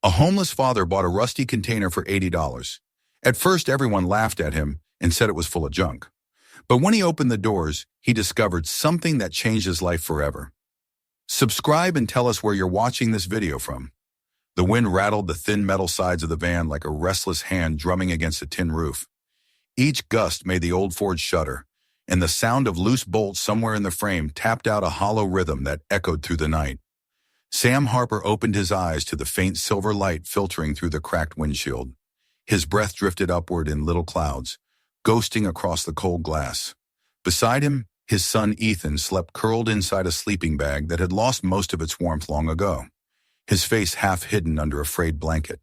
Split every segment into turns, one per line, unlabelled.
A homeless father bought a rusty container for $80. At first, everyone laughed at him and said it was full of junk. But when he opened the doors, he discovered something that changed his life forever. Subscribe and tell us where you're watching this video from. The wind rattled the thin metal sides of the van like a restless hand drumming against a tin roof. Each gust made the old Ford shudder, and the sound of loose bolts somewhere in the frame tapped out a hollow rhythm that echoed through the night. Sam Harper opened his eyes to the faint silver light filtering through the cracked windshield. His breath drifted upward in little clouds, ghosting across the cold glass. Beside him, his son Ethan slept curled inside a sleeping bag that had lost most of its warmth long ago, his face half hidden under a frayed blanket.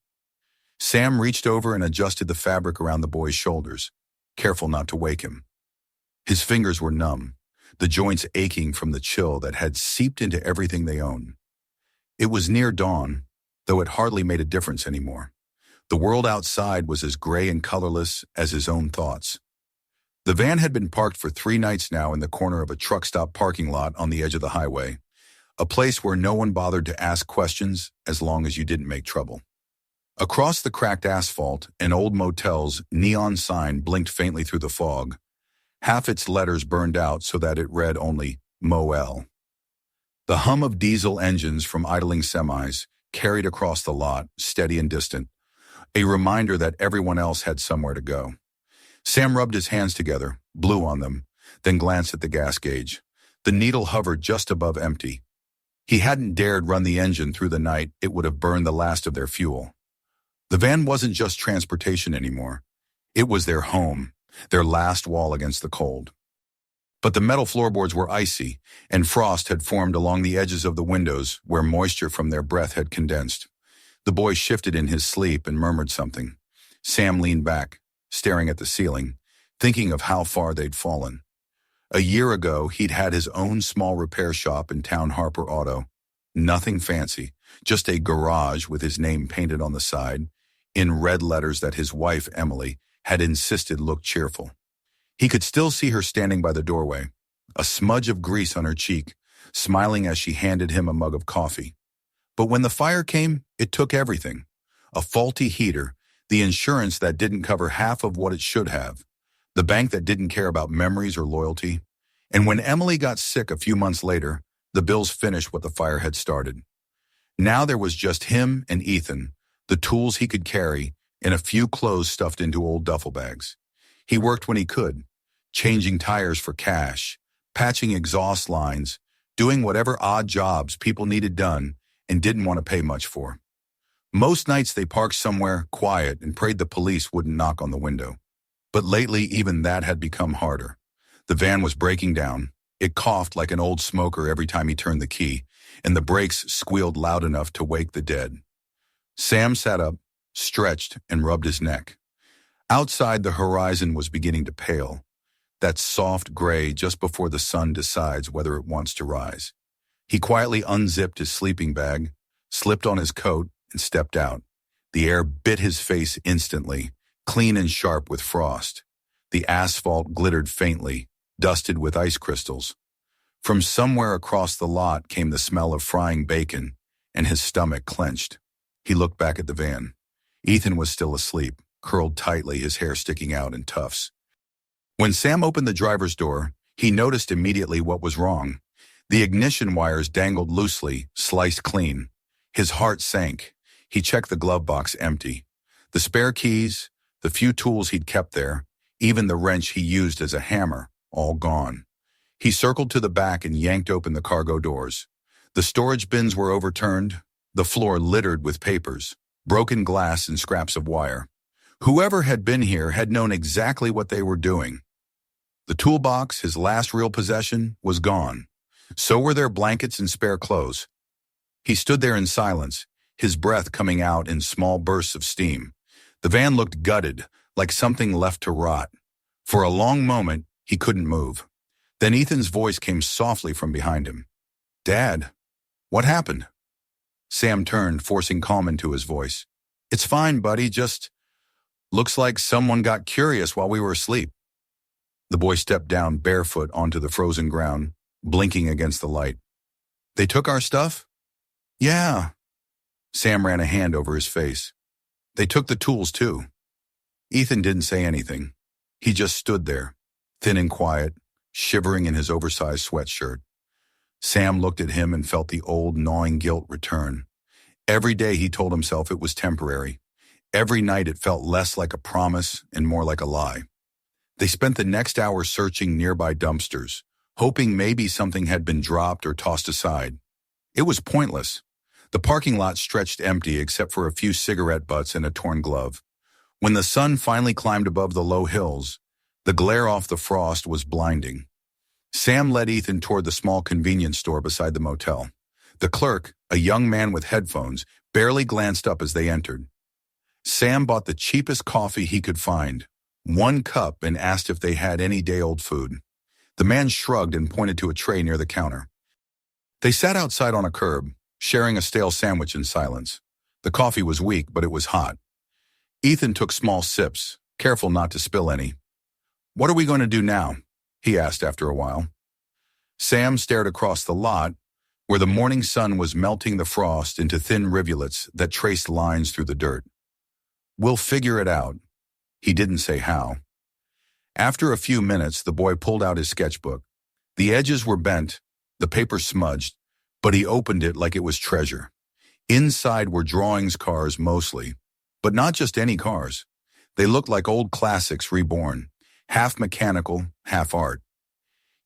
Sam reached over and adjusted the fabric around the boy's shoulders, careful not to wake him. His fingers were numb, the joints aching from the chill that had seeped into everything they owned. It was near dawn, though it hardly made a difference anymore. The world outside was as gray and colorless as his own thoughts. The van had been parked for 3 nights now in the corner of a truck stop parking lot on the edge of the highway, a place where no one bothered to ask questions as long as you didn't make trouble. Across the cracked asphalt, an old motel's neon sign blinked faintly through the fog. Half its letters burned out so that it read only Moel. The hum of diesel engines from idling semis carried across the lot, steady and distant, a reminder that everyone else had somewhere to go. Sam rubbed his hands together, blew on them, then glanced at the gas gauge. The needle hovered just above empty. He hadn't dared run the engine through the night; it would have burned the last of their fuel. The van wasn't just transportation anymore. It was their home, their last wall against the cold. But the metal floorboards were icy, and frost had formed along the edges of the windows where moisture from their breath had condensed. The boy shifted in his sleep and murmured something. Sam leaned back, staring at the ceiling, thinking of how far they'd fallen. A year ago, he'd had his own small repair shop in town, Harper Auto. Nothing fancy, just a garage with his name painted on the side, in red letters that his wife, Emily, had insisted looked cheerful. He could still see her standing by the doorway, a smudge of grease on her cheek, smiling as she handed him a mug of coffee. But when the fire came, it took everything. A faulty heater, the insurance that didn't cover half of what it should have, the bank that didn't care about memories or loyalty. And when Emily got sick a few months later, the bills finished what the fire had started. Now there was just him and Ethan, the tools he could carry, and a few clothes stuffed into old duffel bags. He worked when he could, changing tires for cash, patching exhaust lines, doing whatever odd jobs people needed done and didn't want to pay much for. Most nights they parked somewhere quiet and prayed the police wouldn't knock on the window. But lately even that had become harder. The van was breaking down. It coughed like an old smoker every time he turned the key, and the brakes squealed loud enough to wake the dead. Sam sat up, stretched, and rubbed his neck. Outside, the horizon was beginning to pale, that soft gray just before the sun decides whether it wants to rise. He quietly unzipped his sleeping bag, slipped on his coat, and stepped out. The air bit his face instantly, clean and sharp with frost. The asphalt glittered faintly, dusted with ice crystals. From somewhere across the lot came the smell of frying bacon, and his stomach clenched. He looked back at the van. Ethan was still asleep, curled tightly, his hair sticking out in tufts. When Sam opened the driver's door, he noticed immediately what was wrong. The ignition wires dangled loosely, sliced clean. His heart sank. He checked the glove box empty. The spare keys, the few tools he'd kept there, even the wrench he used as a hammer, all gone. He circled to the back and yanked open the cargo doors. The storage bins were overturned, the floor littered with papers, broken glass and scraps of wire. Whoever had been here had known exactly what they were doing. The toolbox, his last real possession, was gone. So were their blankets and spare clothes. He stood there in silence, his breath coming out in small bursts of steam. The van looked gutted, like something left to rot. For a long moment, he couldn't move. Then Ethan's voice came softly from behind him. "Dad, what happened?" Sam turned, forcing calm into his voice. "It's fine, buddy, just looks like someone got curious while we were asleep." The boy stepped down barefoot onto the frozen ground, blinking against the light. "They took our stuff?" "Yeah." Sam ran a hand over his face. They took the tools too. Ethan didn't say anything. He just stood there, thin and quiet, shivering in his oversized sweatshirt. Sam looked at him and felt the old gnawing guilt return. Every day he told himself it was temporary. Every night it felt less like a promise and more like a lie. They spent the next hour searching nearby dumpsters, hoping maybe something had been dropped or tossed aside. It was pointless. The parking lot stretched empty except for a few cigarette butts and a torn glove. When the sun finally climbed above the low hills, the glare off the frost was blinding. Sam led Ethan toward the small convenience store beside the motel. The clerk, a young man with headphones, barely glanced up as they entered. Sam bought the cheapest coffee he could find, 1 cup, and asked if they had any day-old food. The man shrugged and pointed to a tray near the counter. They sat outside on a curb, sharing a stale sandwich in silence. The coffee was weak, but it was hot. Ethan took small sips, careful not to spill any. "What are we going to do now?" he asked after a while. Sam stared across the lot, where the morning sun was melting the frost into thin rivulets that traced lines through the dirt. "We'll figure it out." He didn't say how. After a few minutes, the boy pulled out his sketchbook. The edges were bent, the paper smudged, but he opened it like it was treasure. Inside were drawings cars mostly, but not just any cars. They looked like old classics reborn, half mechanical, half art.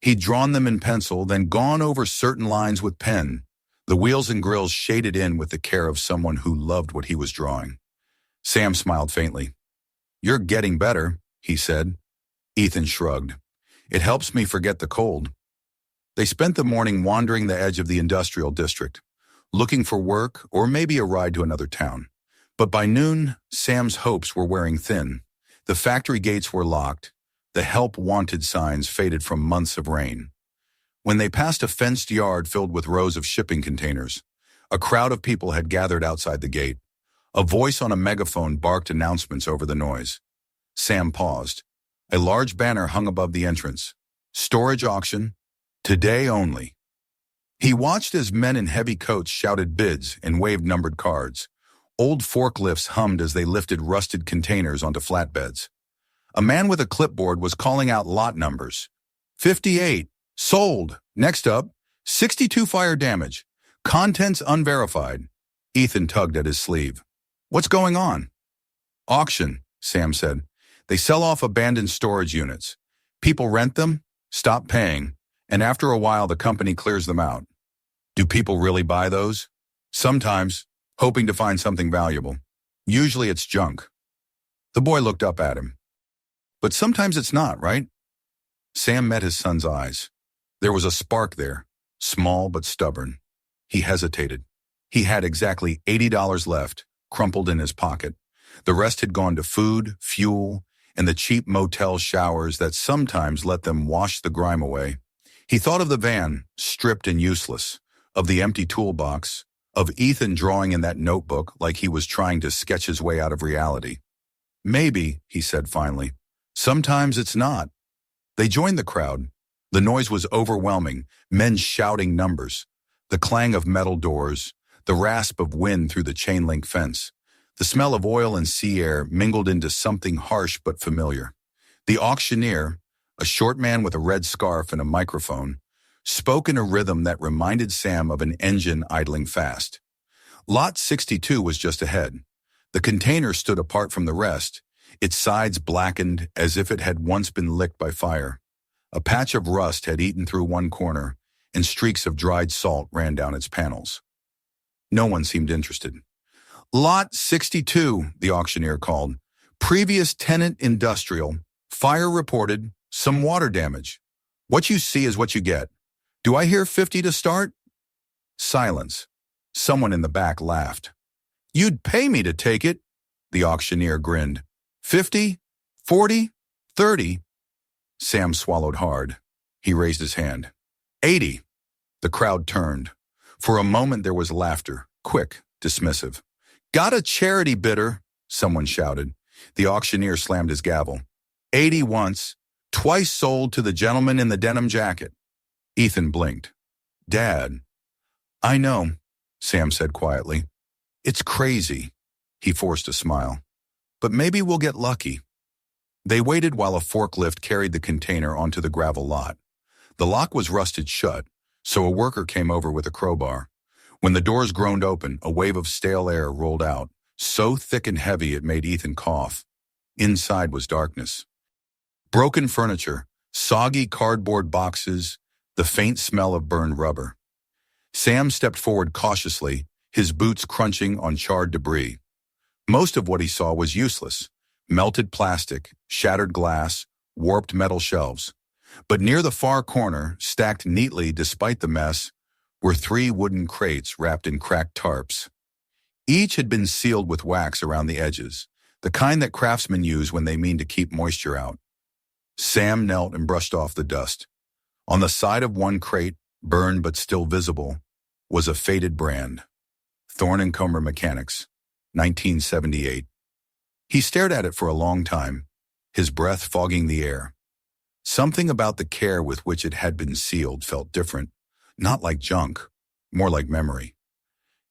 He'd drawn them in pencil, then gone over certain lines with pen, the wheels and grills shaded in with the care of someone who loved what he was drawing. Sam smiled faintly. "You're getting better," he said. Ethan shrugged. "It helps me forget the cold." They spent the morning wandering the edge of the industrial district, looking for work or maybe a ride to another town. But by noon, Sam's hopes were wearing thin. The factory gates were locked. The help wanted signs faded from months of rain. When they passed a fenced yard filled with rows of shipping containers, a crowd of people had gathered outside the gate. A voice on a megaphone barked announcements over the noise. Sam paused. A large banner hung above the entrance. "Storage auction. Today only." He watched as men in heavy coats shouted bids and waved numbered cards. Old forklifts hummed as they lifted rusted containers onto flatbeds. A man with a clipboard was calling out lot numbers. 58. Sold. Next up, 62 fire damage. Contents unverified. Ethan tugged at his sleeve. "What's going on?" "Auction," Sam said. "They sell off abandoned storage units. People rent them, stop paying, and after a while the company clears them out." "Do people really buy those?" "Sometimes, hoping to find something valuable. Usually it's junk." The boy looked up at him. "But sometimes it's not, right?" Sam met his son's eyes. There was a spark there, small but stubborn. He hesitated. He had exactly $80 left, crumpled in his pocket. The rest had gone to food, fuel, and the cheap motel showers that sometimes let them wash the grime away. He thought of the van, stripped and useless, of the empty toolbox, of Ethan drawing in that notebook like he was trying to sketch his way out of reality. "Maybe," he said finally. "Sometimes it's not." They joined the crowd. The noise was overwhelming, men shouting numbers, the clang of metal doors, the rasp of wind through the chain-link fence. The smell of oil and sea air mingled into something harsh but familiar. The auctioneer, a short man with a red scarf and a microphone, spoke in a rhythm that reminded Sam of an engine idling fast. Lot 62 was just ahead. The container stood apart from the rest, its sides blackened as if it had once been licked by fire. A patch of rust had eaten through one corner, and streaks of dried salt ran down its panels. No one seemed interested. "Lot 62, the auctioneer called. "Previous tenant industrial. Fire reported. Some water damage. What you see is what you get. Do I hear 50 to start?" Silence. Someone in the back laughed. "You'd pay me to take it," the auctioneer grinned. 50? 40? 30? Sam swallowed hard. He raised his hand. 80. The crowd turned. For a moment there was laughter, quick, dismissive. "Got a charity bidder," someone shouted. The auctioneer slammed his gavel. 80 once, twice sold to the gentleman in the denim jacket. Ethan blinked. "Dad." "I know," Sam said quietly. It's crazy. He forced a smile. But maybe we'll get lucky. They waited while a forklift carried the container onto the gravel lot. The lock was rusted shut, so a worker came over with a crowbar. When the doors groaned open, a wave of stale air rolled out, so thick and heavy it made Ethan cough. Inside was darkness. Broken furniture, soggy cardboard boxes, the faint smell of burned rubber. Sam stepped forward cautiously, his boots crunching on charred debris. Most of what he saw was useless. Melted plastic, shattered glass, warped metal shelves. But near the far corner, stacked neatly despite the mess, were 3 wooden crates wrapped in cracked tarps. Each had been sealed with wax around the edges, the kind that craftsmen use when they mean to keep moisture out. Sam knelt and brushed off the dust. On the side of one crate, burned but still visible, was a faded brand. Thorn & Cumber Mechanics, 1978. He stared at it for a long time, his breath fogging the air. Something about the care with which it had been sealed felt different, not like junk, more like memory.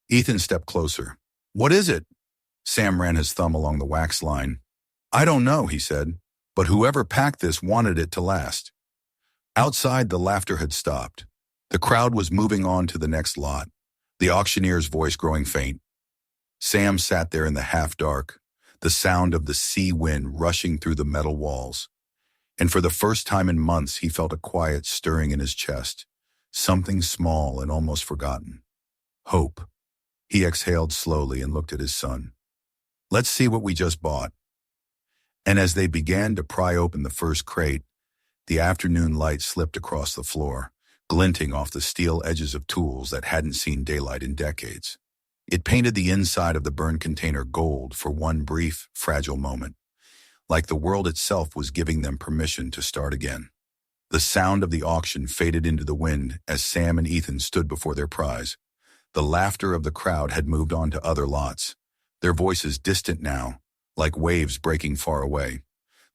Ethan stepped closer. "What is it?" Sam ran his thumb along the wax line. "I don't know," he said, "but whoever packed this wanted it to last." Outside, the laughter had stopped. The crowd was moving on to the next lot, the auctioneer's voice growing faint. Sam sat there in the half-dark, the sound of the sea wind rushing through the metal walls. And for the first time in months, he felt a quiet stirring in his chest, something small and almost forgotten. Hope. He exhaled slowly and looked at his son. "Let's see what we just bought." And as they began to pry open the first crate, the afternoon light slipped across the floor, glinting off the steel edges of tools that hadn't seen daylight in decades. It painted the inside of the burned container gold for one brief, fragile moment, like the world itself was giving them permission to start again. The sound of the auction faded into the wind as Sam and Ethan stood before their prize. The laughter of the crowd had moved on to other lots, their voices distant now, like waves breaking far away.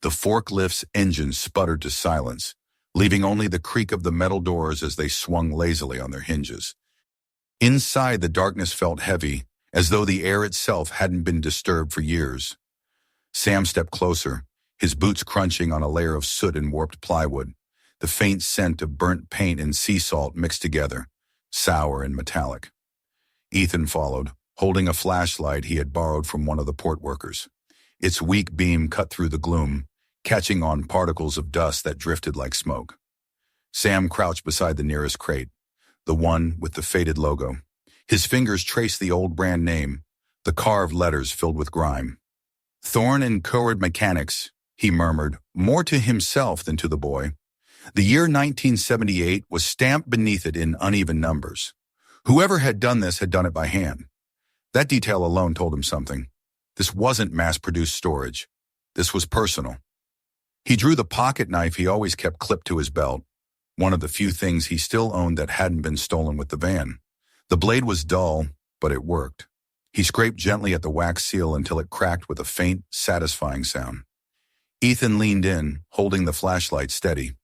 The forklift's engine sputtered to silence, leaving only the creak of the metal doors as they swung lazily on their hinges. Inside, the darkness felt heavy, as though the air itself hadn't been disturbed for years. Sam stepped closer, his boots crunching on a layer of soot and warped plywood, the faint scent of burnt paint and sea salt mixed together, sour and metallic. Ethan followed, holding a flashlight he had borrowed from one of the port workers. Its weak beam cut through the gloom, catching on particles of dust that drifted like smoke. Sam crouched beside the nearest crate, the one with the faded logo. His fingers traced the old brand name, the carved letters filled with grime. "Thorn & Cumber Mechanics," he murmured, more to himself than to the boy. The year 1978 was stamped beneath it in uneven numbers. Whoever had done this had done it by hand. That detail alone told him something. This wasn't mass-produced storage. This was personal. He drew the pocket knife he always kept clipped to his belt, one of the few things he still owned that hadn't been stolen with the van. The blade was dull, but it worked. He scraped gently at the wax seal until it cracked with a faint, satisfying sound. Ethan leaned in, holding the flashlight steady.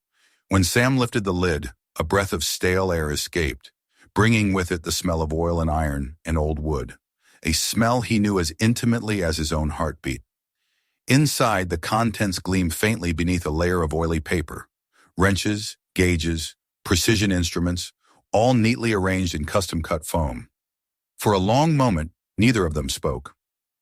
When Sam lifted the lid, a breath of stale air escaped, bringing with it the smell of oil and iron and old wood, a smell he knew as intimately as his own heartbeat. Inside, the contents gleamed faintly beneath a layer of oily paper. Wrenches, gauges, precision instruments, all neatly arranged in custom-cut foam. For a long moment, neither of them spoke.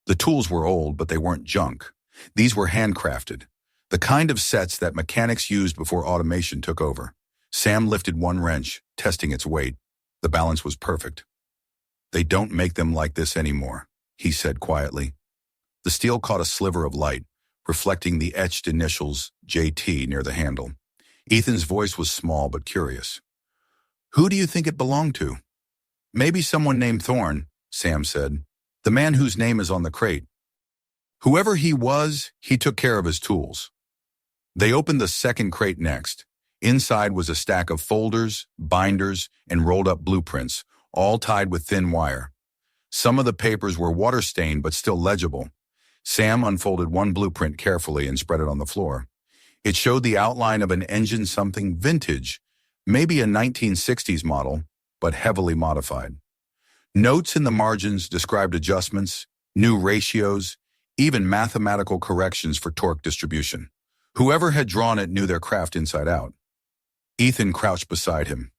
The tools were old, but they weren't junk. These were handcrafted, the kind of sets that mechanics used before automation took over. Sam lifted one wrench, testing its weight. The balance was perfect. "They don't make them like this anymore," he said quietly. The steel caught a sliver of light, reflecting the etched initials JT near the handle. Ethan's voice was small but curious. "Who do you think it belonged to?" "Maybe someone named Thorn," Sam said. "The man whose name is on the crate." Whoever he was, he took care of his tools. They opened the second crate next. Inside was a stack of folders, binders, and rolled-up blueprints, all tied with thin wire. Some of the papers were water-stained but still legible. Sam unfolded one blueprint carefully and spread it on the floor. It showed the outline of an engine something vintage, maybe a 1960s model, but heavily modified. Notes in the margins described adjustments, new ratios, even mathematical corrections for torque distribution. Whoever had drawn it knew their craft inside out. Ethan crouched beside him.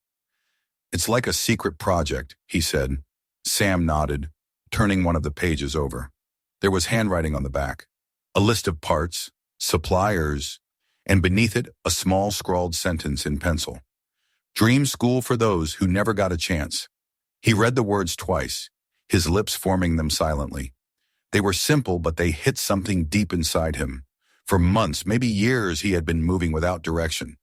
"It's like a secret project," he said. Sam nodded, turning one of the pages over. There was handwriting on the back, a list of parts, suppliers, and beneath it a small scrawled sentence in pencil. "Dream school for those who never got a chance." He read the words twice, his lips forming them silently. They were simple, but they hit something deep inside him. For months, maybe years, he had been moving without direction,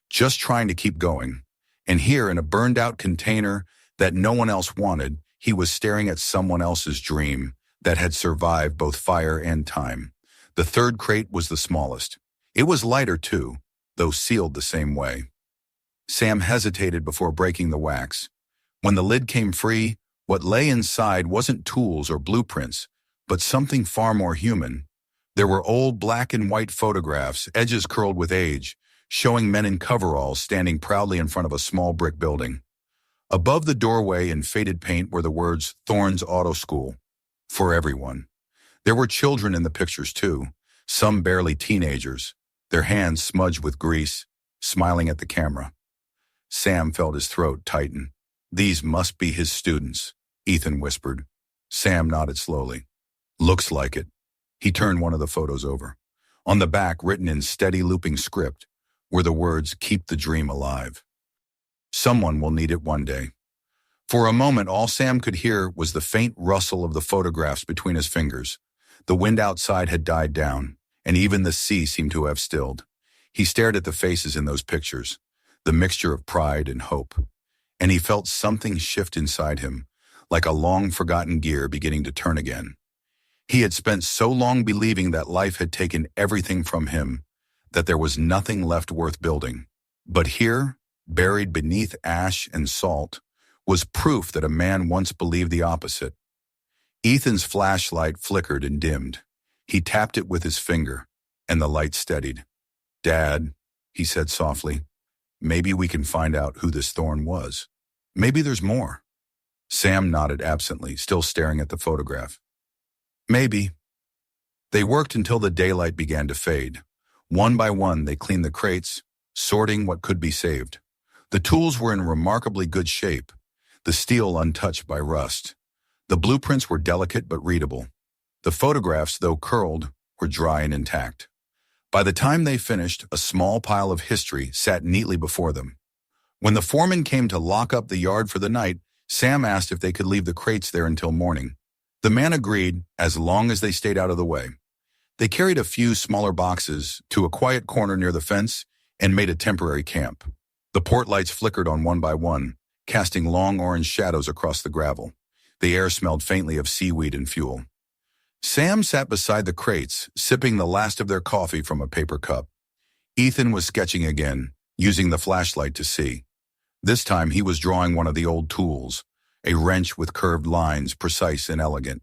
just trying to keep going. And here, in a burned-out container that no one else wanted, he was staring at someone else's dream that had survived both fire and time. The third crate was the smallest. It was lighter, too, though sealed the same way. Sam hesitated before breaking the wax. When the lid came free, what lay inside wasn't tools or blueprints, but something far more human. There were old black and white photographs, edges curled with age, showing men in coveralls standing proudly in front of a small brick building. Above the doorway in faded paint were the words "Thorne's Auto School," for everyone. There were children in the pictures too, some barely teenagers, their hands smudged with grease, smiling at the camera. Sam felt his throat tighten. "These must be his students," Ethan whispered. Sam nodded slowly. "Looks like it." He turned one of the photos over. On the back, written in steady looping script, were the words, "Keep the dream alive." Someone will need it one day. For a moment, all Sam could hear was the faint rustle of the photographs between his fingers. The wind outside had died down, and even the sea seemed to have stilled. He stared at the faces in those pictures, the mixture of pride and hope. And he felt something shift inside him, like a long-forgotten gear beginning to turn again. He had spent so long believing that life had taken everything from him, that there was nothing left worth building. But here, buried beneath ash and salt, was proof that a man once believed the opposite. Ethan's flashlight flickered and dimmed. He tapped it with his finger, and the light steadied. "Dad," he said softly, "maybe we can find out who this Thorne was. Maybe there's more." Sam nodded absently, still staring at the photograph. "Maybe." They worked until the daylight began to fade. One by one, they cleaned the crates, sorting what could be saved. The tools were in remarkably good shape, the steel untouched by rust. The blueprints were delicate but readable. The photographs, though curled, were dry and intact. By the time they finished, a small pile of history sat neatly before them. When the foreman came to lock up the yard for the night, Sam asked if they could leave the crates there until morning. The man agreed, as long as they stayed out of the way. They carried a few smaller boxes to a quiet corner near the fence and made a temporary camp. The port lights flickered on one by one, casting long orange shadows across the gravel. The air smelled faintly of seaweed and fuel. Sam sat beside the crates, sipping the last of their coffee from a paper cup. Ethan was sketching again, using the flashlight to see. This time he was drawing one of the old tools, a wrench with curved lines, precise and elegant.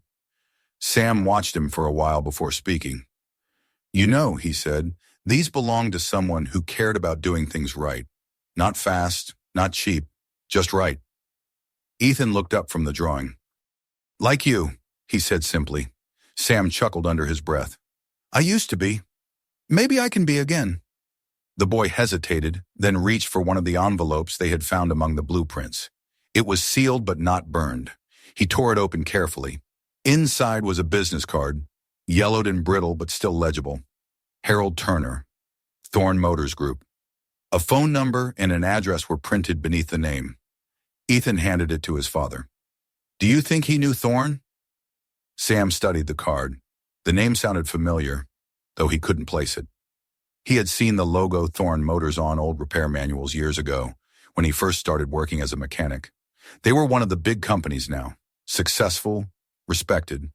Sam watched him for a while before speaking. "You know," he said, "these belong to someone who cared about doing things right. Not fast, not cheap, just right." Ethan looked up from the drawing. "Like you," he said simply. Sam chuckled under his breath. "I used to be. Maybe I can be again." The boy hesitated, then reached for one of the envelopes they had found among the blueprints. It was sealed but not burned. He tore it open carefully. Inside was a business card, yellowed and brittle but still legible. Harold Turner, Thorne Motors Group. A phone number and an address were printed beneath the name. Ethan handed it to his father. "Do you think he knew Thorne?" Sam studied the card. The name sounded familiar, though he couldn't place it. He had seen the logo Thorne Motors on old repair manuals years ago, when he first started working as a mechanic. They were one of the big companies now, successful, respected.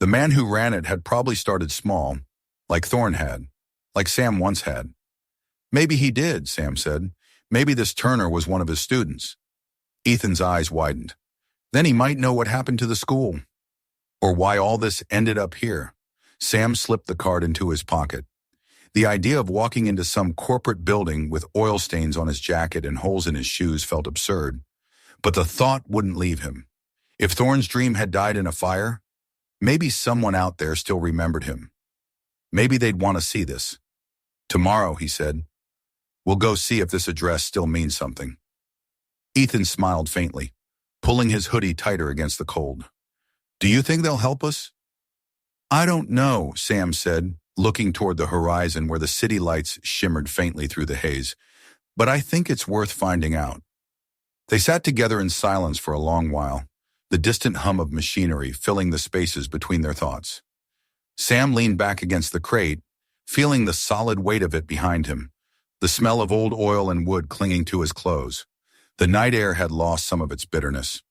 The man who ran it had probably started small, like Thorne had, like Sam once had. "Maybe he did," Sam said. "Maybe this Turner was one of his students." Ethan's eyes widened. Then he might know what happened to the school, or why all this ended up here. Sam slipped the card into his pocket. The idea of walking into some corporate building with oil stains on his jacket and holes in his shoes felt absurd, but the thought wouldn't leave him. If Thorne's dream had died in a fire, maybe someone out there still remembered him. Maybe they'd want to see this. Tomorrow, he said, we'll go see if this address still means something. Ethan smiled faintly, pulling his hoodie tighter against the cold. Do you think they'll help us? I don't know, Sam said, looking toward the horizon where the city lights shimmered faintly through the haze. But I think it's worth finding out. They sat together in silence for a long while, the distant hum of machinery filling the spaces between their thoughts. Sam leaned back against the crate, feeling the solid weight of it behind him, the smell of old oil and wood clinging to his clothes. The night air had lost some of its bitterness.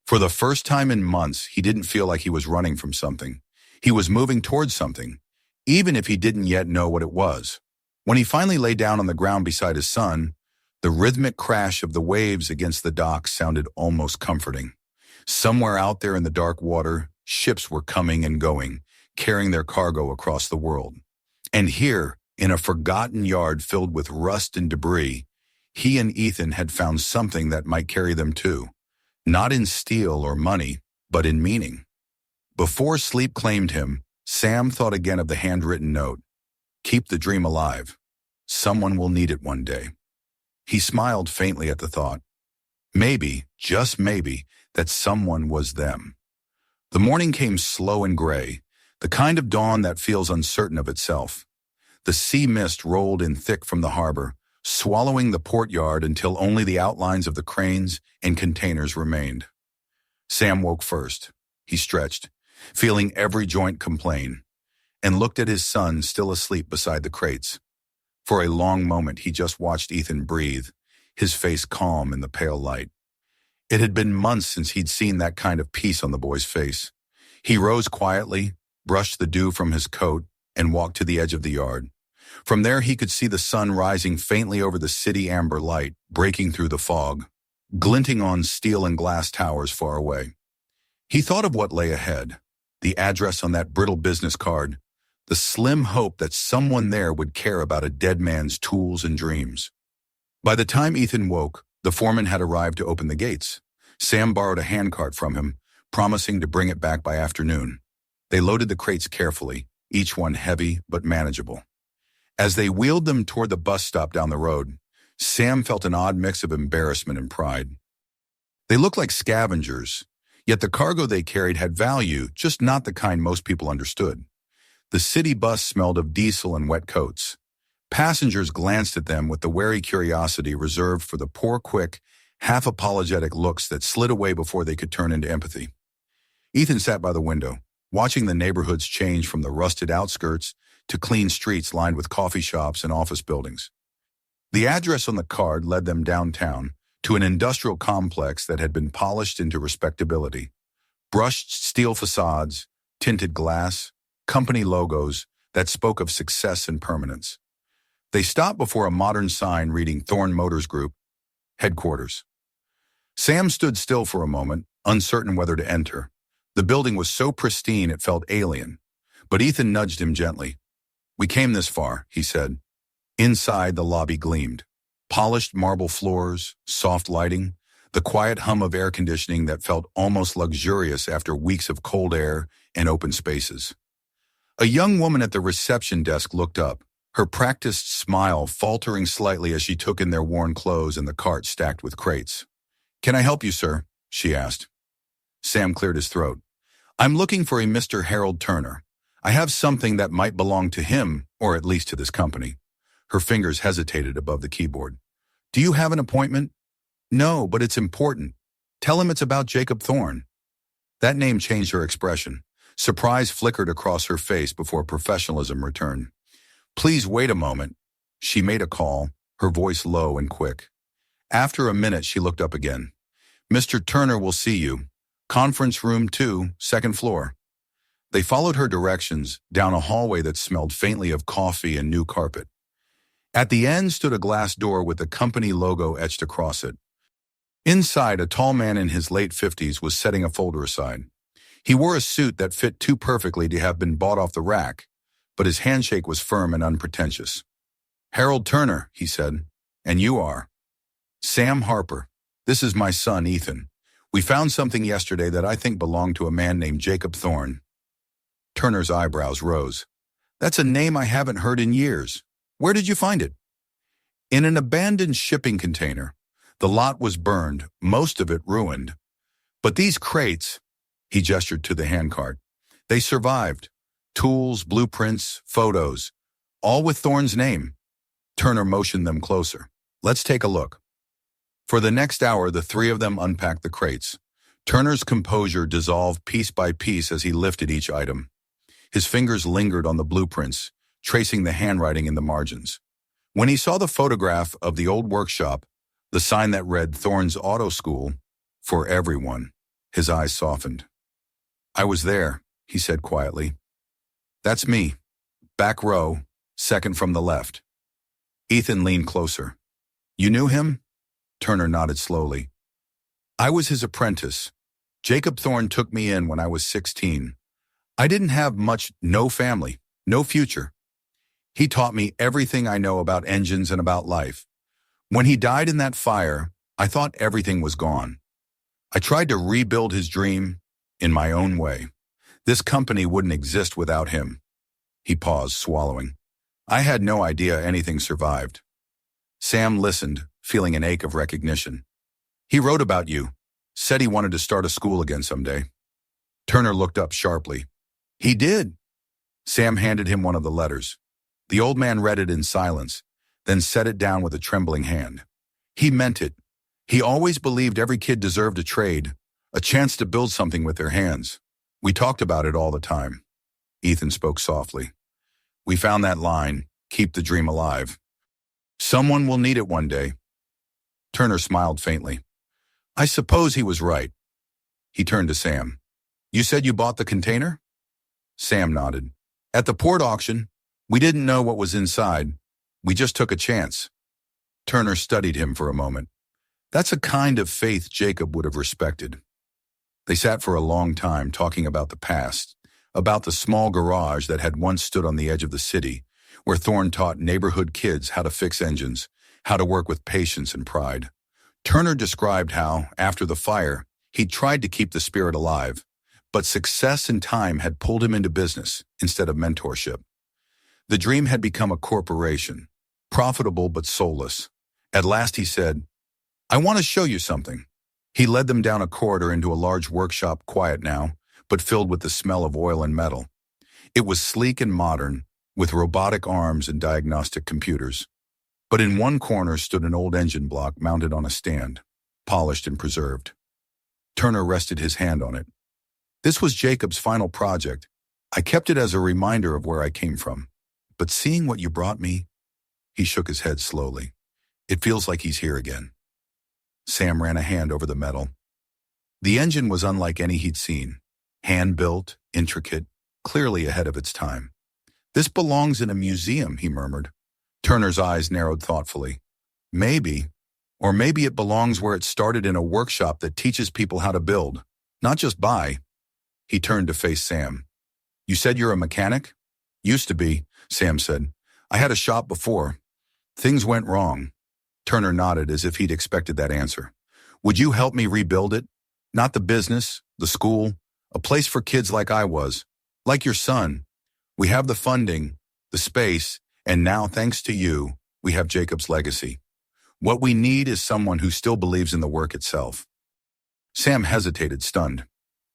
For the first time in months, he didn't feel like he was running from something. He was moving towards something, even if he didn't yet know what it was. When he finally lay down on the ground beside his son, the rhythmic crash of the waves against the dock sounded almost comforting. Somewhere out there in the dark water, ships were coming and going, carrying their cargo across the world. And here, in a forgotten yard filled with rust and debris, he and Ethan had found something that might carry them too. Not in steel or money, but in meaning. Before sleep claimed him, Sam thought again of the handwritten note. Keep the dream alive. Someone will need it one day. He smiled faintly at the thought. Maybe, just maybe, that someone was them. The morning came slow and gray, the kind of dawn that feels uncertain of itself. The sea mist rolled in thick from the harbor, swallowing the portyard until only the outlines of the cranes and containers remained. Sam woke first. He stretched, feeling every joint complain, and looked at his son still asleep beside the crates. For a long moment he just watched Ethan breathe, his face calm in the pale light. It had been months since he'd seen that kind of peace on the boy's face. He rose quietly, brushed the dew from his coat, and walked to the edge of the yard. From there he could see the sun rising faintly over the city amber light, breaking through the fog, glinting on steel and glass towers far away. He thought of what lay ahead, the address on that brittle business card, the slim hope that someone there would care about a dead man's tools and dreams. By the time Ethan woke, the foreman had arrived to open the gates. Sam borrowed a handcart from him, promising to bring it back by afternoon. They loaded the crates carefully, each one heavy but manageable. As they wheeled them toward the bus stop down the road, Sam felt an odd mix of embarrassment and pride. They looked like scavengers, yet the cargo they carried had value, just not the kind most people understood. The city bus smelled of diesel and wet coats. Passengers glanced at them with the wary curiosity reserved for the poor, quick, half-apologetic looks that slid away before they could turn into empathy. Ethan sat by the window, watching the neighborhoods change from the rusted outskirts to clean streets lined with coffee shops and office buildings. The address on the card led them downtown to an industrial complex that had been polished into respectability. Brushed steel facades, tinted glass, company logos that spoke of success and permanence. They stopped before a modern sign reading Thorne Motors Group, Headquarters. Sam stood still for a moment, uncertain whether to enter. The building was so pristine it felt alien, but Ethan nudged him gently. We came this far, he said. Inside, the lobby gleamed. Polished marble floors, soft lighting, the quiet hum of air conditioning that felt almost luxurious after weeks of cold air and open spaces. A young woman at the reception desk looked up, her practiced smile faltering slightly as she took in their worn clothes and the cart stacked with crates. Can I help you, sir? She asked. Sam cleared his throat. I'm looking for a Mr. Harold Turner. I have something that might belong to him, or at least to this company. Her fingers hesitated above the keyboard. Do you have an appointment? No, but it's important. Tell him it's about Jacob Thorne. That name changed her expression. Surprise flickered across her face before professionalism returned. Please wait a moment. She made a call, her voice low and quick. After a minute, she looked up again. Mr. Turner will see you. Conference room 2, second floor. They followed her directions down a hallway that smelled faintly of coffee and new carpet. At the end stood a glass door with the company logo etched across it. Inside, a tall man in his late 50s was setting a folder aside. He wore a suit that fit too perfectly to have been bought off the rack, but his handshake was firm and unpretentious. Harold Turner, he said, and you are? Sam Harper. This is my son, Ethan. We found something yesterday that I think belonged to a man named Jacob Thorne. Turner's eyebrows rose. That's a name I haven't heard in years. Where did you find it? In an abandoned shipping container. The lot was burned, most of it ruined. But these crates, he gestured to the handcart, they survived. Tools, blueprints, photos, all with Thorne's name. Turner motioned them closer. Let's take a look. For the next hour, the three of them unpacked the crates. Turner's composure dissolved piece by piece as he lifted each item. His fingers lingered on the blueprints, tracing the handwriting in the margins. When he saw the photograph of the old workshop, the sign that read Thorne's Auto School, for everyone, his eyes softened. I was there, he said quietly. That's me. Back row, second from the left. Ethan leaned closer. You knew him? Turner nodded slowly. I was his apprentice. Jacob Thorne took me in when I was 16. I didn't have much, no family, no future. He taught me everything I know about engines and about life. When he died in that fire, I thought everything was gone. I tried to rebuild his dream in my own way. This company wouldn't exist without him. He paused, swallowing. I had no idea anything survived. Sam listened, feeling an ache of recognition. He wrote about you, said he wanted to start a school again someday. Turner looked up sharply. He did. Sam handed him one of the letters. The old man read it in silence, then set it down with a trembling hand. He meant it. He always believed every kid deserved a trade, a chance to build something with their hands. We talked about it all the time. Ethan spoke softly. We found that line, keep the dream alive. Someone will need it one day. Turner smiled faintly. I suppose he was right. He turned to Sam. You said you bought the container? Sam nodded. At the port auction, we didn't know what was inside. We just took a chance. Turner studied him for a moment. That's a kind of faith Jacob would have respected. They sat for a long time talking about the past, about the small garage that had once stood on the edge of the city, where Thorne taught neighborhood kids how to fix engines, how to work with patience and pride. Turner described how, after the fire, he'd tried to keep the spirit alive, but success and time had pulled him into business instead of mentorship. The dream had become a corporation, profitable but soulless. At last he said, I want to show you something. He led them down a corridor into a large workshop, quiet now, but filled with the smell of oil and metal. It was sleek and modern, with robotic arms and diagnostic computers. But in one corner stood an old engine block mounted on a stand, polished and preserved. Turner rested his hand on it. This was Jacob's final project. I kept it as a reminder of where I came from. But seeing what you brought me, he shook his head slowly. It feels like he's here again. Sam ran a hand over the metal. The engine was unlike any he'd seen. Hand-built, intricate, clearly ahead of its time. This belongs in a museum, he murmured. Turner's eyes narrowed thoughtfully. Maybe, or maybe it belongs where it started, in a workshop that teaches people how to build, not just buy. He turned to face Sam. You said you're a mechanic? Used to be, Sam said. I had a shop before. Things went wrong. Turner nodded as if he'd expected that answer. Would you help me rebuild it? Not the business, the school, a place for kids like I was, like your son. We have the funding, the space, and now, thanks to you, we have Jacob's legacy. What we need is someone who still believes in the work itself. Sam hesitated, stunned.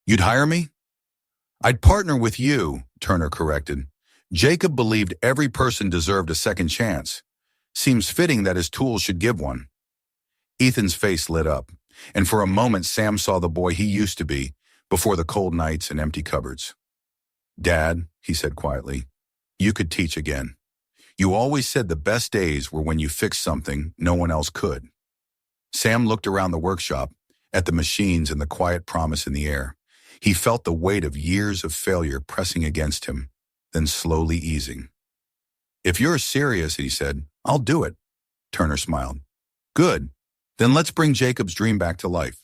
You'd hire me? I'd partner with you, Turner corrected. Jacob believed every person deserved a second chance. Seems fitting that his tools should give one. Ethan's face lit up, and for a moment Sam saw the boy he used to be before the cold nights and empty cupboards. Dad, he said quietly, you could teach again. You always said the best days were when you fixed something no one else could. Sam looked around the workshop, at the machines and the quiet promise in the air. He felt the weight of years of failure pressing against him, then slowly easing. If you're serious, he said, I'll do it. Turner smiled. Good. Then let's bring Jacob's dream back to life.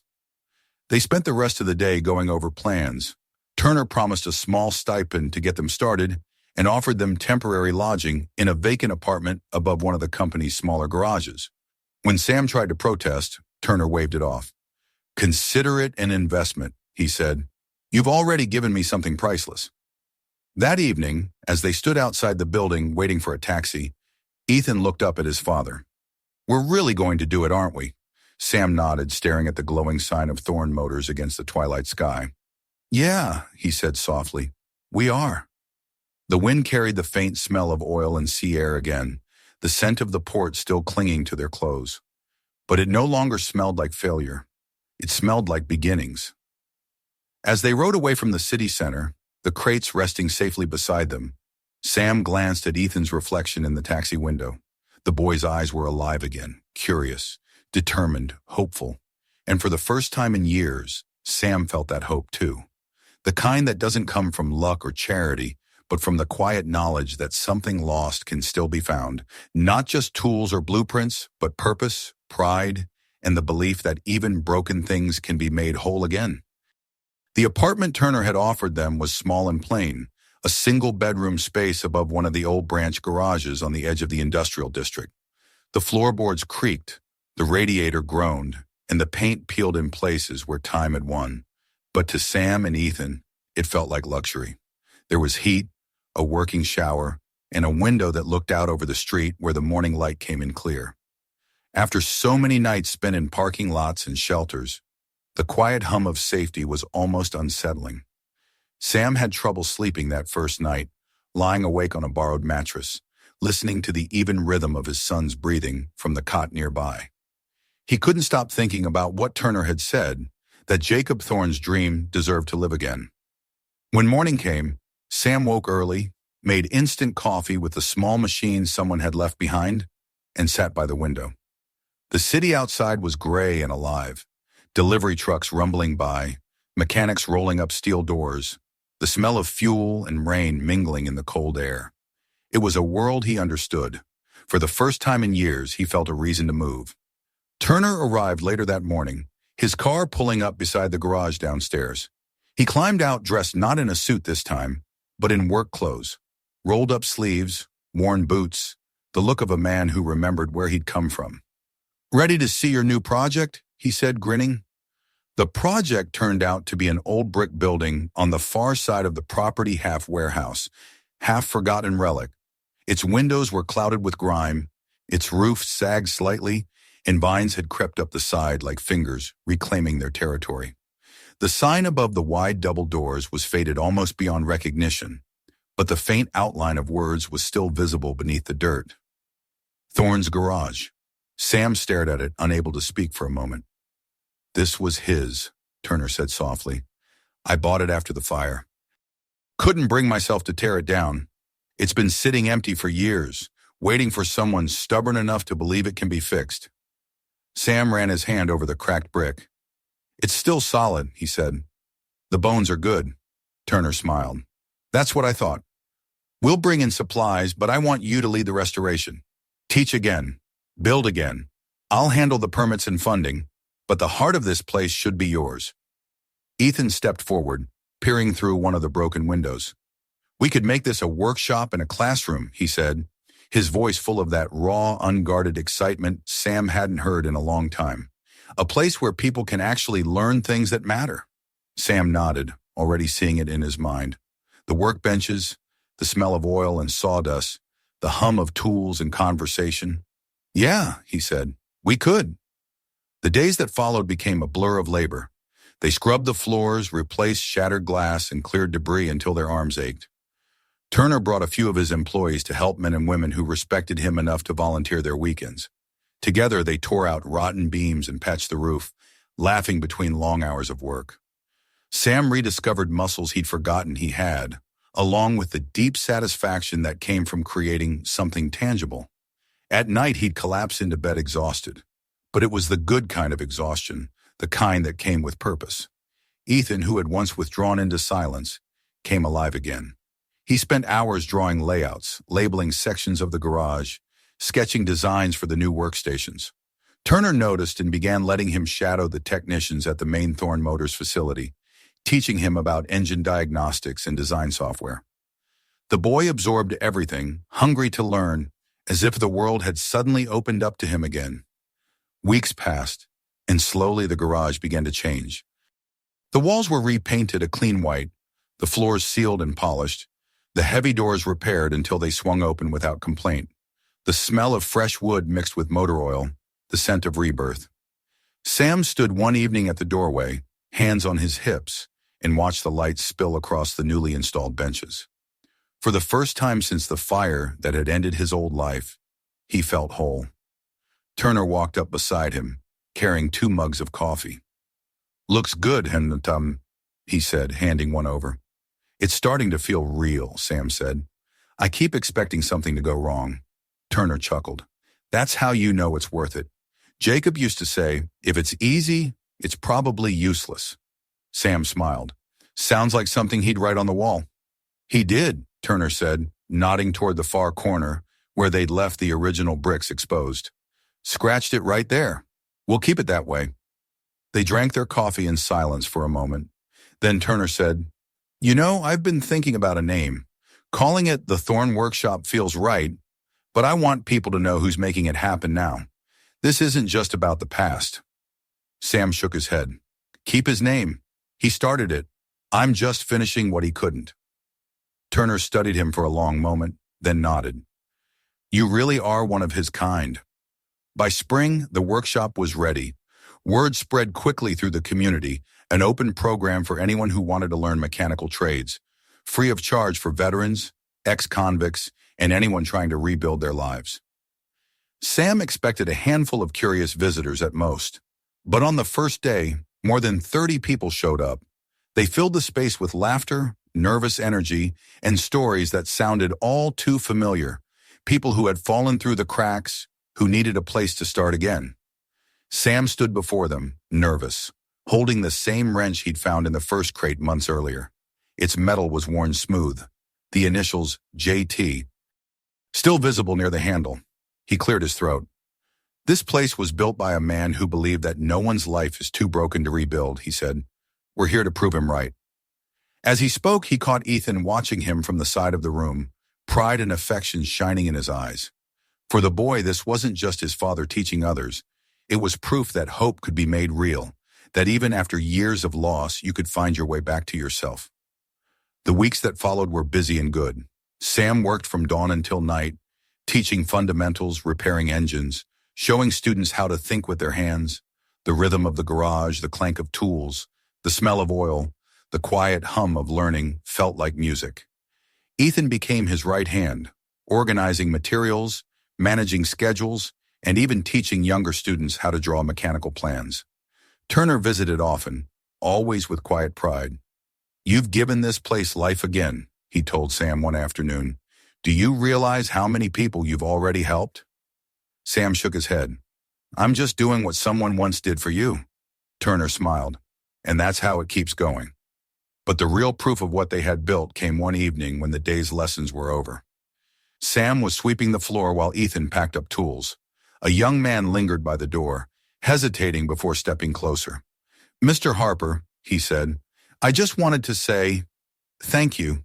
They spent the rest of the day going over plans. Turner promised a small stipend to get them started and offered them temporary lodging in a vacant apartment above one of the company's smaller garages. When Sam tried to protest, Turner waved it off. Consider it an investment, he said. You've already given me something priceless. That evening, as they stood outside the building waiting for a taxi, Ethan looked up at his father. We're really going to do it, aren't we? Sam nodded, staring at the glowing sign of Thorn Motors against the twilight sky. Yeah, he said softly. We are. The wind carried the faint smell of oil and sea air again, the scent of the port still clinging to their clothes. But it no longer smelled like failure. It smelled like beginnings. As they rode away from the city center, the crates resting safely beside them, Sam glanced at Ethan's reflection in the taxi window. The boy's eyes were alive again, curious, determined, hopeful. And for the first time in years, Sam felt that hope too. The kind that doesn't come from luck or charity, but from the quiet knowledge that something lost can still be found. Not just tools or blueprints, but purpose, pride, and the belief that even broken things can be made whole again. The apartment Turner had offered them was small and plain, a single-bedroom space above one of the old branch garages on the edge of the industrial district. The floorboards creaked, the radiator groaned, and the paint peeled in places where time had won. But to Sam and Ethan, it felt like luxury. There was heat, a working shower, and a window that looked out over the street where the morning light came in clear. After so many nights spent in parking lots and shelters, the quiet hum of safety was almost unsettling. Sam had trouble sleeping that first night, lying awake on a borrowed mattress, listening to the even rhythm of his son's breathing from the cot nearby. He couldn't stop thinking about what Turner had said, that Jacob Thorne's dream deserved to live again. When morning came, Sam woke early, made instant coffee with the small machine someone had left behind, and sat by the window. The city outside was gray and alive. Delivery trucks rumbling by, mechanics rolling up steel doors, the smell of fuel and rain mingling in the cold air. It was a world he understood. For the first time in years, he felt a reason to move. Turner arrived later that morning, his car pulling up beside the garage downstairs. He climbed out dressed not in a suit this time, but in work clothes, rolled up sleeves, worn boots, the look of a man who remembered where he'd come from. Ready to see your new project? He said, grinning. The project turned out to be an old brick building on the far side of the property, half warehouse, half forgotten relic. Its windows were clouded with grime, its roof sagged slightly, and vines had crept up the side like fingers, reclaiming their territory. The sign above the wide double doors was faded almost beyond recognition, but the faint outline of words was still visible beneath the dirt. Thorne's Garage. Sam stared at it, unable to speak for a moment. This was his, Turner said softly. I bought it after the fire. Couldn't bring myself to tear it down. It's been sitting empty for years, waiting for someone stubborn enough to believe it can be fixed. Sam ran his hand over the cracked brick. It's still solid, he said. The bones are good. Turner smiled. That's what I thought. We'll bring in supplies, but I want you to lead the restoration. Teach again. Build again. I'll handle the permits and funding, but the heart of this place should be yours. Ethan stepped forward, peering through one of the broken windows. We could make this a workshop and a classroom, he said, his voice full of that raw, unguarded excitement Sam hadn't heard in a long time. A place where people can actually learn things that matter. Sam nodded, already seeing it in his mind. The workbenches, the smell of oil and sawdust, the hum of tools and conversation. Yeah, he said, we could. The days that followed became a blur of labor. They scrubbed the floors, replaced shattered glass, and cleared debris until their arms ached. Turner brought a few of his employees to help men and women who respected him enough to volunteer their weekends. Together, they tore out rotten beams and patched the roof, laughing between long hours of work. Sam rediscovered muscles he'd forgotten he had, along with the deep satisfaction that came from creating something tangible. At night, he'd collapse into bed exhausted. But it was the good kind of exhaustion, the kind that came with purpose. Ethan, who had once withdrawn into silence, came alive again. He spent hours drawing layouts, labeling sections of the garage, sketching designs for the new workstations. Turner noticed and began letting him shadow the technicians at the main Thorn Motors facility, teaching him about engine diagnostics and design software. The boy absorbed everything, hungry to learn, as if the world had suddenly opened up to him again. Weeks passed, and slowly the garage began to change. The walls were repainted a clean white, the floors sealed and polished, the heavy doors repaired until they swung open without complaint. The smell of fresh wood mixed with motor oil, the scent of rebirth. Sam stood one evening at the doorway, hands on his hips, and watched the lights spill across the newly installed benches. For the first time since the fire that had ended his old life, he felt whole. Turner walked up beside him, carrying 2 mugs of coffee. "Looks good, Hentum," he said, handing one over. "It's starting to feel real," Sam said. "I keep expecting something to go wrong." Turner chuckled. "That's how you know it's worth it. Jacob used to say, if it's easy, it's probably useless." Sam smiled. "Sounds like something he'd write on the wall." "He did," Turner said, nodding toward the far corner where they'd left the original bricks exposed. "Scratched it right there. We'll keep it that way." They drank their coffee in silence for a moment. Then Turner said, "You know, I've been thinking about a name. Calling it the Thorn Workshop feels right, but I want people to know who's making it happen now. This isn't just about the past." Sam shook his head. "Keep his name. He started it. I'm just finishing what he couldn't." Turner studied him for a long moment, then nodded. "You really are one of his kind." By spring, the workshop was ready. Word spread quickly through the community, an open program for anyone who wanted to learn mechanical trades, free of charge for veterans, ex-convicts, and anyone trying to rebuild their lives. Sam expected a handful of curious visitors at most, but on the first day, more than 30 people showed up. They filled the space with laughter, nervous energy, and stories that sounded all too familiar, people who had fallen through the cracks, who needed a place to start again. Sam stood before them, nervous, holding the same wrench he'd found in the first crate months earlier. Its metal was worn smooth, the initials JT, still visible near the handle. He cleared his throat. "This place was built by a man who believed that no one's life is too broken to rebuild," he said. "We're here to prove him right." As he spoke, he caught Ethan watching him from the side of the room, pride and affection shining in his eyes. For the boy, this wasn't just his father teaching others. It was proof that hope could be made real, that even after years of loss, you could find your way back to yourself. The weeks that followed were busy and good. Sam worked from dawn until night, teaching fundamentals, repairing engines, showing students how to think with their hands, the rhythm of the garage, the clank of tools, the smell of oil, the quiet hum of learning felt like music. Ethan became his right hand, organizing materials, managing schedules, and even teaching younger students how to draw mechanical plans. Turner visited often, always with quiet pride. "You've given this place life again," he told Sam one afternoon. "Do you realize how many people you've already helped?" Sam shook his head. "I'm just doing what someone once did for you." Turner smiled. "And that's how it keeps going." But the real proof of what they had built came one evening when the day's lessons were over. Sam was sweeping the floor while Ethan packed up tools. A young man lingered by the door, hesitating before stepping closer. "Mr. Harper," he said, "I just wanted to say thank you.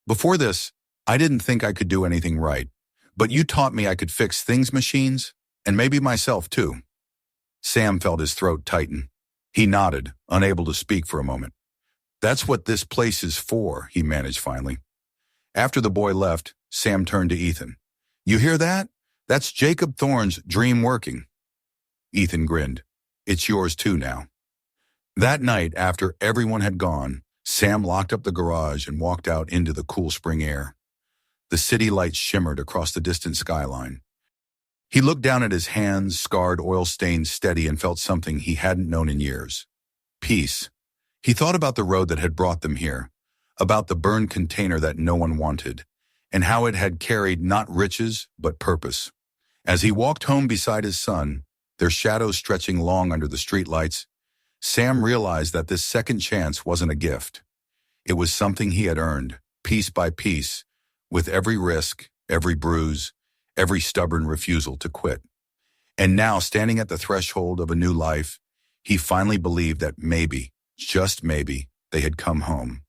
Before this, I didn't think I could do anything right, but you taught me I could fix things machines, and maybe myself too." Sam felt his throat tighten. He nodded, unable to speak for a moment. "That's what this place is for," he managed finally. After the boy left, Sam turned to Ethan. "You hear that? That's Jacob Thorne's dream working." Ethan grinned. "It's yours too now." That night, after everyone had gone, Sam locked up the garage and walked out into the cool spring air. The city lights shimmered across the distant skyline. He looked down at his hands, scarred, oil-stained, steady, and felt something he hadn't known in years. Peace. He thought about the road that had brought them here, about the burned container that no one wanted, and how it had carried not riches, but purpose. As he walked home beside his son, their shadows stretching long under the streetlights, Sam realized that this second chance wasn't a gift. It was something he had earned, piece by piece, with every risk, every bruise, every stubborn refusal to quit. And now, standing at the threshold of a new life, he finally believed that maybe, just maybe, they had come home.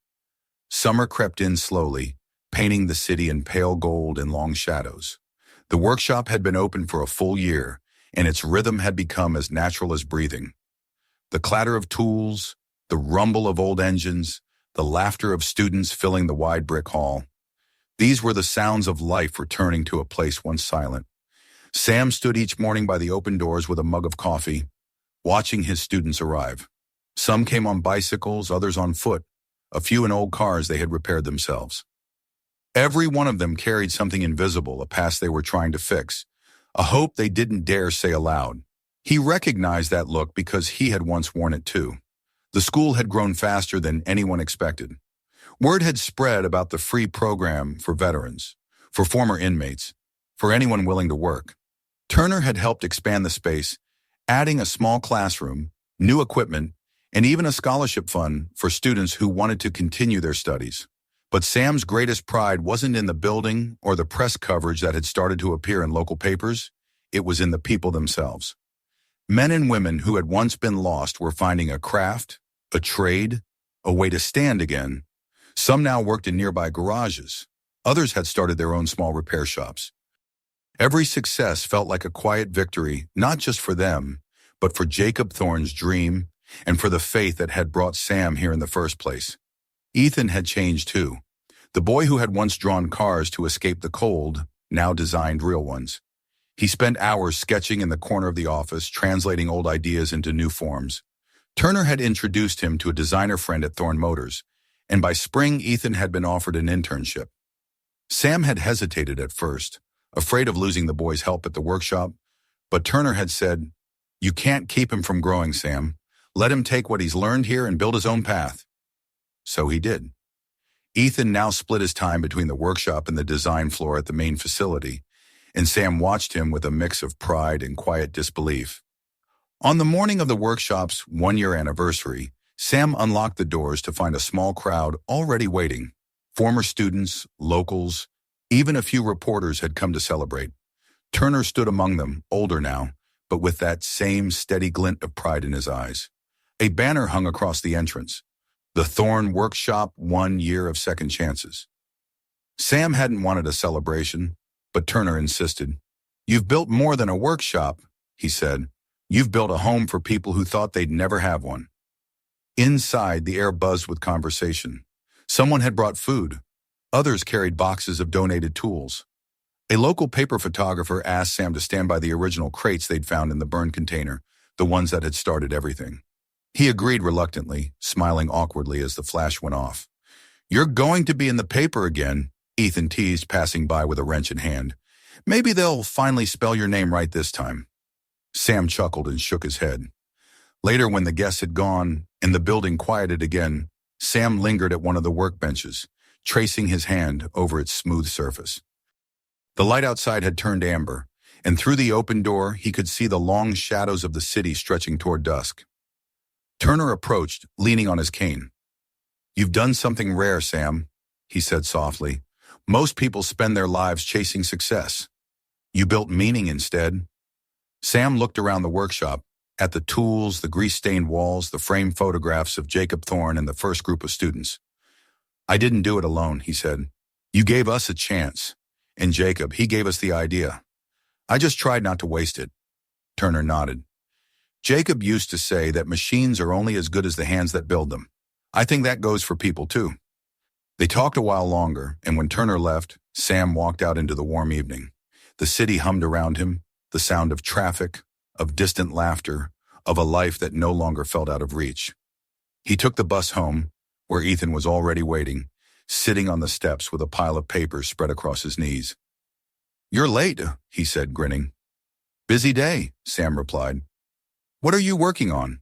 Summer crept in slowly, painting the city in pale gold and long shadows. The workshop had been open for a full year, and its rhythm had become as natural as breathing. The clatter of tools, the rumble of old engines, the laughter of students filling the wide brick hall. These were the sounds of life returning to a place once silent. Sam stood each morning by the open doors with a mug of coffee, watching his students arrive. Some came on bicycles, others on foot, a few in old cars they had repaired themselves. Every one of them carried something invisible, a past they were trying to fix, a hope they didn't dare say aloud. He recognized that look because he had once worn it too. The school had grown faster than anyone expected. Word had spread about the free program for veterans, for former inmates, for anyone willing to work. Turner had helped expand the space, adding a small classroom, new equipment, and even a scholarship fund for students who wanted to continue their studies. But Sam's greatest pride wasn't in the building or the press coverage that had started to appear in local papers. It was in the people themselves. Men and women who had once been lost were finding a craft, a trade, a way to stand again. Some now worked in nearby garages. Others had started their own small repair shops. Every success felt like a quiet victory, not just for them, but for Jacob Thorne's dream and for the faith that had brought Sam here in the first place. Ethan had changed too. The boy who had once drawn cars to escape the cold now designed real ones. He spent hours sketching in the corner of the office, translating old ideas into new forms. Turner had introduced him to a designer friend at Thorne Motors, and by spring Ethan had been offered an internship. Sam had hesitated at first, afraid of losing the boy's help at the workshop, but Turner had said, "You can't keep him from growing, Sam. Let him take what he's learned here and build his own path." So he did. Ethan now split his time between the workshop and the design floor at the main facility, and Sam watched him with a mix of pride and quiet disbelief. On the morning of the workshop's one-year anniversary, Sam unlocked the doors to find a small crowd already waiting. Former students, locals, even a few reporters had come to celebrate. Turner stood among them, older now, but with that same steady glint of pride in his eyes. A banner hung across the entrance. The Thorne Workshop, 1 year of second chances. Sam hadn't wanted a celebration, but Turner insisted. "You've built more than a workshop," he said. "You've built a home for people who thought they'd never have one." Inside, the air buzzed with conversation. Someone had brought food. Others carried boxes of donated tools. A local paper photographer asked Sam to stand by the original crates they'd found in the burned container, the ones that had started everything. He agreed reluctantly, smiling awkwardly as the flash went off. "You're going to be in the paper again," Ethan teased, passing by with a wrench in hand. "Maybe they'll finally spell your name right this time." Sam chuckled and shook his head. Later, when the guests had gone and the building quieted again, Sam lingered at one of the workbenches, tracing his hand over its smooth surface. The light outside had turned amber, and through the open door he could see the long shadows of the city stretching toward dusk. Turner approached, leaning on his cane. "You've done something rare, Sam," he said softly. "Most people spend their lives chasing success. You built meaning instead." Sam looked around the workshop, at the tools, the grease-stained walls, the framed photographs of Jacob Thorne and the first group of students. "I didn't do it alone," he said. "You gave us a chance. And Jacob, he gave us the idea. I just tried not to waste it." Turner nodded. "Jacob used to say that machines are only as good as the hands that build them. I think that goes for people too." They talked a while longer, and when Turner left, Sam walked out into the warm evening. The city hummed around him, the sound of traffic, of distant laughter, of a life that no longer felt out of reach. He took the bus home, where Ethan was already waiting, sitting on the steps with a pile of papers spread across his knees. "You're late," he said, grinning. "Busy day," Sam replied. "What are you working on?"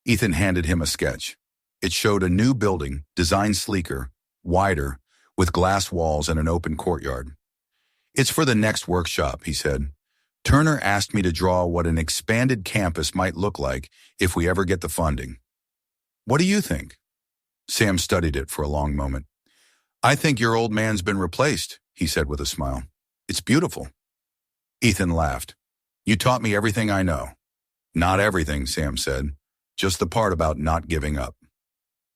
Ethan handed him a sketch. It showed a new building, designed sleeker, wider, with glass walls and an open courtyard. "It's for the next workshop," he said. "Turner asked me to draw what an expanded campus might look like if we ever get the funding. What do you think?" Sam studied it for a long moment. "I think your old man's been replaced," he said with a smile. "It's beautiful." Ethan laughed. "You taught me everything I know." "Not everything," Sam said. "Just the part about not giving up."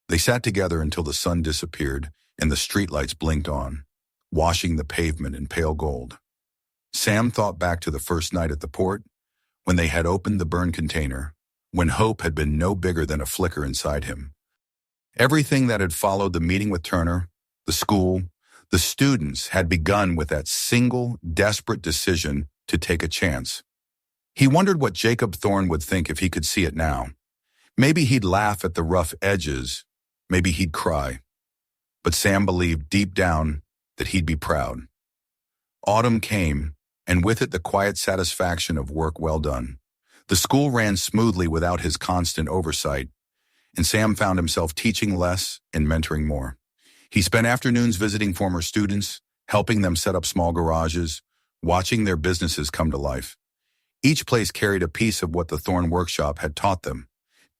They sat together until the sun disappeared and the streetlights blinked on, washing the pavement in pale gold. Sam thought back to the first night at the port, when they had opened the burned container, when hope had been no bigger than a flicker inside him. Everything that had followed the meeting with Turner, the school, the students had begun with that single, desperate decision to take a chance. He wondered what Jacob Thorne would think if he could see it now. Maybe he'd laugh at the rough edges. Maybe he'd cry. But Sam believed deep down that he'd be proud. Autumn came, and with it the quiet satisfaction of work well done. The school ran smoothly without his constant oversight, and Sam found himself teaching less and mentoring more. He spent afternoons visiting former students, helping them set up small garages, watching their businesses come to life. Each place carried a piece of what the Thorne workshop had taught them: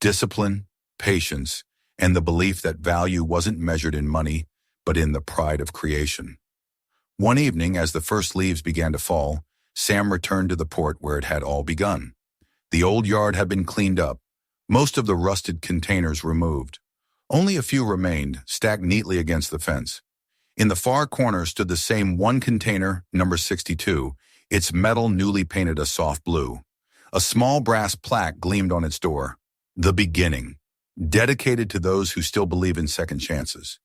discipline, patience, and the belief that value wasn't measured in money, but in the pride of creation. One evening, as the first leaves began to fall, Sam returned to the port where it had all begun. The old yard had been cleaned up, most of the rusted containers removed. Only a few remained, stacked neatly against the fence. In the far corner stood the same one container, number 62, its metal newly painted a soft blue. A small brass plaque gleamed on its door: The Beginning, dedicated to those who still believe in second chances.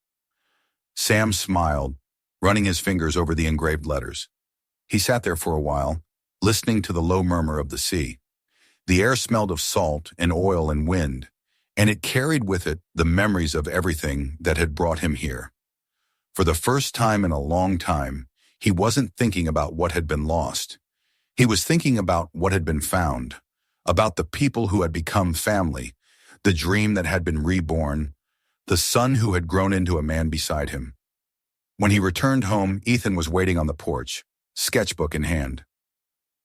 Sam smiled, running his fingers over the engraved letters. He sat there for a while, listening to the low murmur of the sea. The air smelled of salt and oil and wind, and it carried with it the memories of everything that had brought him here. For the first time in a long time, he wasn't thinking about what had been lost. He was thinking about what had been found, about the people who had become family, the dream that had been reborn, the son who had grown into a man beside him. When he returned home, Ethan was waiting on the porch, sketchbook in hand.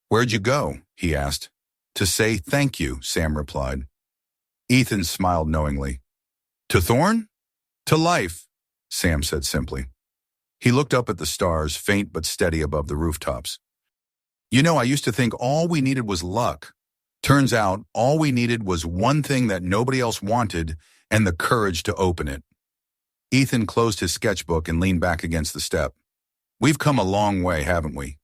"Where'd you go?" he asked. "To say thank you," Sam replied. Ethan smiled knowingly. "To Thorne?" "To life," Sam said simply. He looked up at the stars, faint but steady above the rooftops. "You know, I used to think all we needed was luck. Turns out all we needed was one thing that nobody else wanted and the courage to open it." Ethan closed his sketchbook and leaned back against the step. "We've come a long way, haven't we?"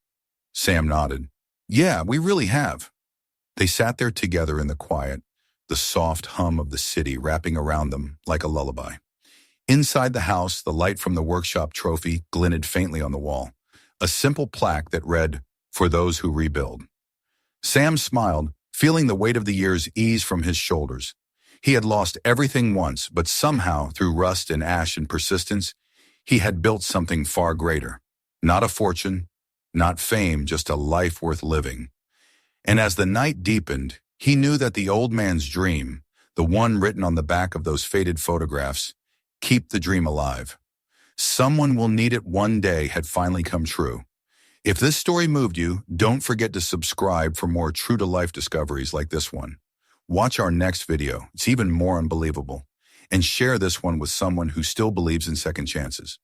Sam nodded. "Yeah, we really have." They sat there together in the quiet, the soft hum of the city wrapping around them like a lullaby. Inside the house, the light from the workshop trophy glinted faintly on the wall, a simple plaque that read, "For those who rebuild." Sam smiled, feeling the weight of the years ease from his shoulders. He had lost everything once, but somehow, through rust and ash and persistence, he had built something far greater. Not a fortune, not fame, just a life worth living. And as the night deepened, he knew that the old man's dream, the one written on the back of those faded photographs, "Keep the dream alive. Someone will need it one day," had finally come true. If this story moved you, don't forget to subscribe for more true-to-life discoveries like this one. Watch our next video, it's even more unbelievable. And share this one with someone who still believes in second chances.